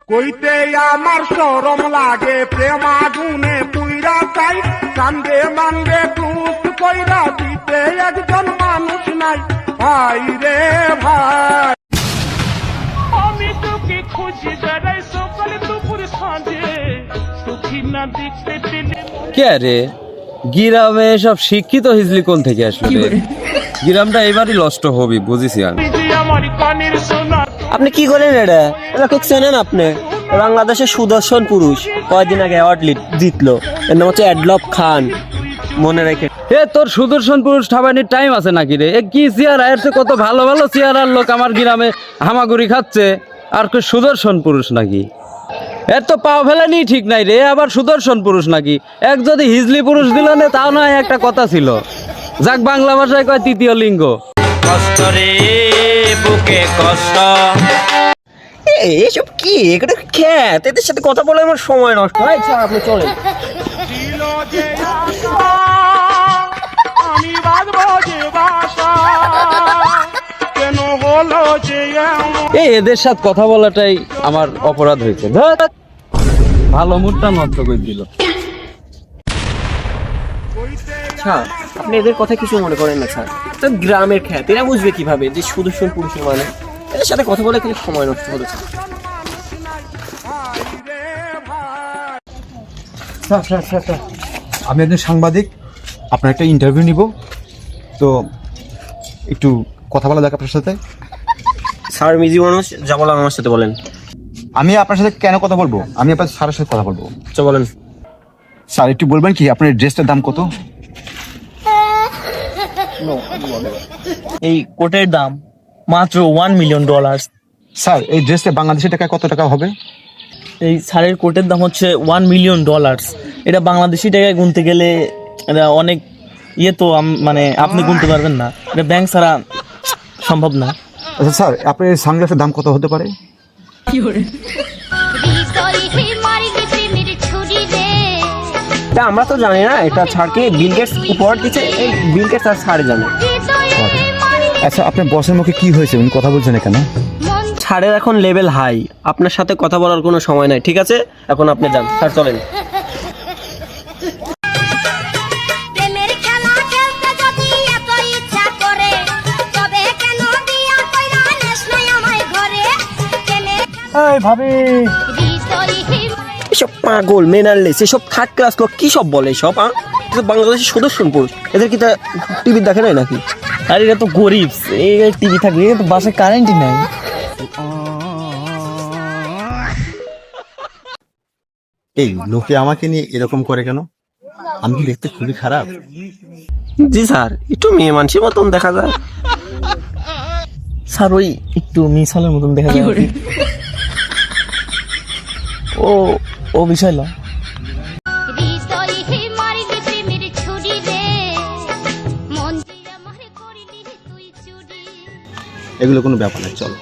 কইতে আমার শরম লাগে প্রেম আগুনে পুইরা চাই কান্দে মান্দে টুস কইরা দিতে একজন মানুষ নাই ভাই রে ভাই আমি তোকে খুঁজি বেড়াই সকাল দুপুর সাঁঝে সুখী না দেখতে পেলে কে রে গ্রামে সব শিক্ষিত হিজলি কোন থেকে আসলো রে? গ্রামটা এবারই নষ্ট হবে বুঝিছি আমি। যে আমার কানের সোনা আপনি কি করেন এটা? এটা ঠিক চেনেন আপনি? বাংলাদেশের সুদর্শন পুরুষ কয়েকদিন আগে অ্যাওয়ার্ড জিতলো, এর নাম হচ্ছে অ্যাডলফ খান, মনে রেখে। এ তোর সুদর্শন পুরুষ ঠাবানির টাইম আছে নাকি রে? এ কি চেয়ার আসছে, কত ভালো ভালো চেয়ারার লোক আমার গ্রামে হামাগুড়ি খাচ্ছে, আর কি সুদর্শন পুরুষ নাকি? এর তো পাও ফেলানি ঠিক নাই রে, আবার সুদর্শন পুরুষ নাকি? এক যদি হিজলি পুরুষ দিল না তাও নয়, একটা কথা ছিল, যাক বাংলা ভাষায় কয় তৃতীয় লিঙ্গ। কষ্ট রে বুকে কষ্ট। এসব কি? এটা খ্যাত, এদের সাথে কথা বলে আমার সময় নষ্ট হয়। আচ্ছা আপনি চলেন। ছিল যে আশা আমি বাঁধবো যে বাসা কেন হলো যে এমন? এই এদের সাথে কথা বলাটাই আমার অপরাধ হয়েছে। ধ্যাৎ, ভালো মুডটা নষ্ট করে দিল। আচ্ছা আপনি এদের কথা কিছু মনে করেন না স্যার, তো গ্রামের খ্যাত, এরা বুঝবে কিভাবে যে সুদর্শন পুরুষের মানে? এদের সাথে কথা বলে কিন্তু সময় নষ্ট হচ্ছে। স্যার আমি একজন সাংবাদিক, আপনার একটা ইন্টারভিউ নিব, তো একটু কথা বলা যাক আপনার সাথে। স্যার মিজি মানুষ, যা বলেন আমার সাথে বলেন। আমি আপনার সাথে কেন কথা বলবো? আমি আপনার স্যারের সাথে কথা বলবো। আচ্ছা বলেন। স্যার একটু বলবেন কি আপনার ড্রেসটার দাম কত? এই কোটের দাম মাত্র $1 মিলিয়ন। স্যার এই ড্রেসটা বাংলাদেশের টাকায় কত টাকা হবে? এই শাড়ির কোটের দাম হচ্ছে $1 মিলিয়ন। এটা বাংলাদেশি টাকায় গুনতে গেলে এটা অনেক তো মানে আপনি গুনতে পারবেন না, এটা ব্যাংক ছাড়া সম্ভব না। আচ্ছা স্যার আপনার এই সানগ্লাসের দাম কত হতে পারে? তা আমরা তো জানি না, এটা ছাড়কে বিল গেটস উপহার দিচ্ছে, এই বিল গেটস আর ছাড়ে জানে। আচ্ছা আপনার বসের মুখে কি হয়েছে, উনি কথা বলছেন না কেন? ছাড়ের এখন লেভেল হাই, আপনার সাথে কথা বলার কোনো সময় নাই। ঠিক আছে এখন আপনি যান, স্যার চলেন। এসব পাগল মেনারলেস, এসব থার্ড ক্লাস লোক কি সব বলে সব? বাংলাদেশের সুদর্শন পুরুষ, এদের কি তা টিভি দেখে নাই নাকি? আর এটা তো গরিব, এই টিভি থাকবে, এটা তো বাসায় কারেন্টই নাই। এই লোকে আমাকে নিয়ে এরকম করে কেন? আমি কি দেখতে খুবই খারাপ? জি স্যার, একটু মেয়ে মানুষের মতন দেখা যায়। স্যার ওই একটু মিসালের মতন দেখা যায় আর কি। ও বিষয় না। এগুলো কোনো ব্যাপার না, চলো।